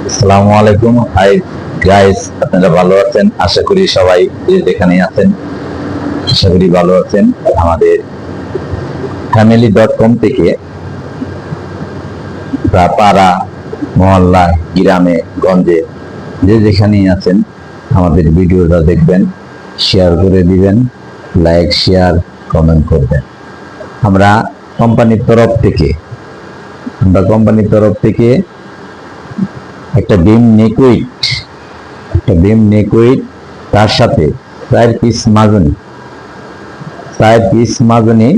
আসসালামু আলাইকুম। Hi guys, আপনারা ভালো আছেন? আশা করি সবাই যেখানে আছেন আশা করি ভালো আছেন। আমাদের family.com থেকে পাড়া, মহল্লা, গ্রামে গঞ্জে যেখানেই আছেন আমাদের ভিডিওটা দেখবেন, শেয়ার করে দিবেন, লাইক শেয়ার কমেন্ট করবেন। আমরা কোম্পানির তরফ থেকে একটা বিম নেকুইট তার সাথে 4 পিস মাজনি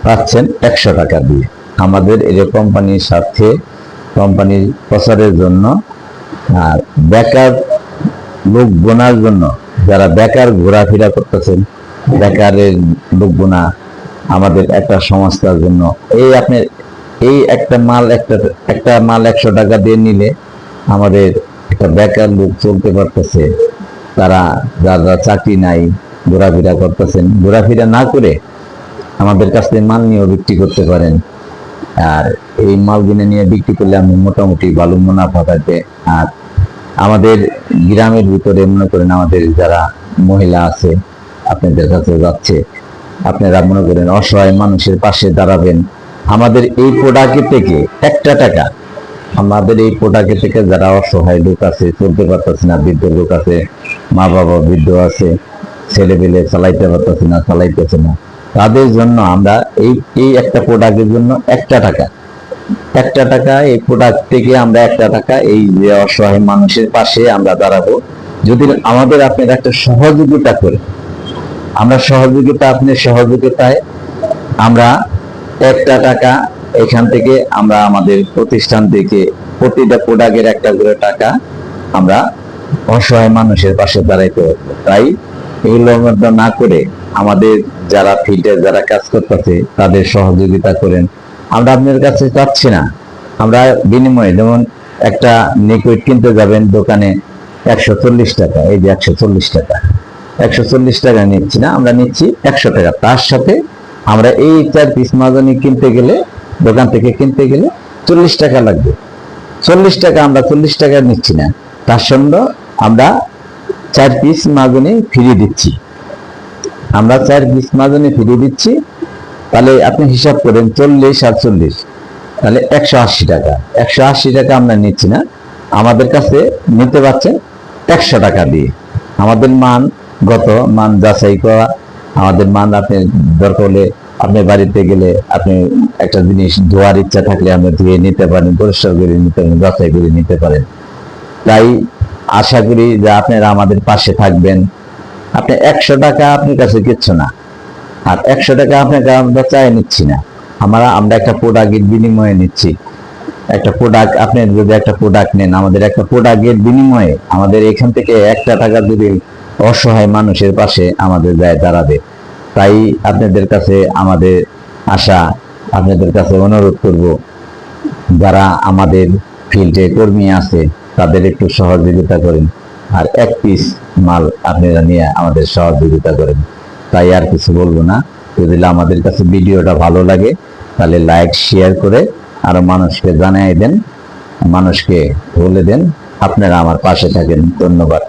পাচ্ছেন 100 টাকা দিয়ে। আমাদের এই কোম্পানির সাথে কোম্পানির প্রচারের জন্য আর বেকার লোক বোনার জন্য, যারা বেকার ঘোরাফেরা করতেছেন, বেকারের লোক বোনা আমাদের একটা সংস্থার জন্য এই একটা মাল 100 টাকা দিয়ে নিলে আমাদের একটা বেকার লোক চলতে পারতেছে। তারা যারা চাকরি নাই, ঘোরাফেরা করতেছেন, ঘোরাফেরা না করে আমাদের কাছে মাল নিয়েও বিক্রি করতে পারেন। আর এই মালগুলো নিয়ে বিক্রি করলে আমি মোটামুটি ভালো মুনাফা পাইতে। আর আমাদের গ্রামের ভিতরে মনে করেন আমাদের যারা মহিলা আছে আপনাদের কাছে যাচ্ছে, আপনারা মনে করেন অসহায় মানুষের পাশে দাঁড়াবেন। আমাদের এই প্রোডাক্ট থেকে যারা অসহায় লোক আছে, চলতে পারতেছে না, বৃদ্ধ লোক আছে, মা বাবা বৃদ্ধ আছে, ছেলে পেলে চালাইতেছে না, তাদের জন্য আমরা এই একটা প্রোডাক্টের জন্য একটা টাকা এই প্রোডাক্ট থেকে আমরা 1 টাকা এই যে অসহায় মানুষের পাশে আমরা দাঁড়াবো। যদি আমাদের আপনার একটা সহযোগিতা করে, আপনার সহযোগিতায় আমরা 1 টাকা এখান থেকে আমরা আমাদের প্রতিষ্ঠান থেকে প্রতিটা প্রোডাক্টের 1 করে টাকা আমরা অসহায় মানুষের পাশে দাঁড়াইতে হবে। তাই এগুলো না করে আমাদের যারা ফিল্ডে যারা কাজ করতেছে তাদের সহযোগিতা করেন। আমরা আপনার কাছে চাচ্ছি না, আমরা বিনিময়ে, যেমন একটা লিকুইড কিনতে যাবেন দোকানে 140 টাকা, এই যে 140 টাকা নিচ্ছি না, আমরা নিচ্ছি 100 টাকা। তার সাথে আমরা এই 4 পিস মাজনি দোকান থেকে কিনতে গেলে 40 টাকা লাগবে। 40 টাকা আমরা 40 টাকা নিচ্ছি না, তার সঙ্গে আমরা 4 পিস মাজনি ফ্রি দিচ্ছি। তাহলে আপনি হিসাব করেন 40 আর 40, তাহলে 180 টাকা আমরা নিচ্ছি না, আমাদের কাছে নিতে পারছেন 100 টাকা দিয়ে। আমাদের মান যাচাই করা, আমাদের মান আপনি দরকার হলে আপনি বাড়িতে গেলে আপনি একটা জিনিস ধোয়ার ইচ্ছা থাকলে আপনি ধুয়ে নিতে পারেন, পরিষ্কার করে নিতে পারেন, যাচাই করে নিতে পারেন। তাই আশা করি যে আপনারা আমাদের পাশে থাকবেন। আপনি 100 টাকা আপনার কাছে কিচ্ছু না, আর 100 টাকা আপনাকে আমরা চাই নিচ্ছি না, আমরা একটা প্রোডাক্টের বিনিময়ে নিচ্ছি। একটা প্রোডাক্ট, আপনি যদি একটা প্রোডাক্ট নেন, আমাদের একটা প্রোডাক্টের বিনিময়ে আমাদের এখান থেকে 1 টাকা যদি অসহায় মানুষের পাশে আমাদের যায় দাঁড়াবে। তাই আপনাদের কাছে আমাদের আশা, আপনাদের কাছে অনুরোধ করব, যারা আমাদের ফিল্ডে কর্মী আছে তাদের একটু সহযোগিতা করেন, আর 1 পিস মাল আপনারা নিয়ে আমাদের সহযোগিতা করেন। তাই আর কিছু বলবো না। যদি আমাদের কাছে ভিডিওটা ভালো লাগে তাহলে লাইক শেয়ার করে আরো মানুষকে জানিয়ে দেন, মানুষকে বলে দেন আপনারা আমার পাশে থাকেন। ধন্যবাদ।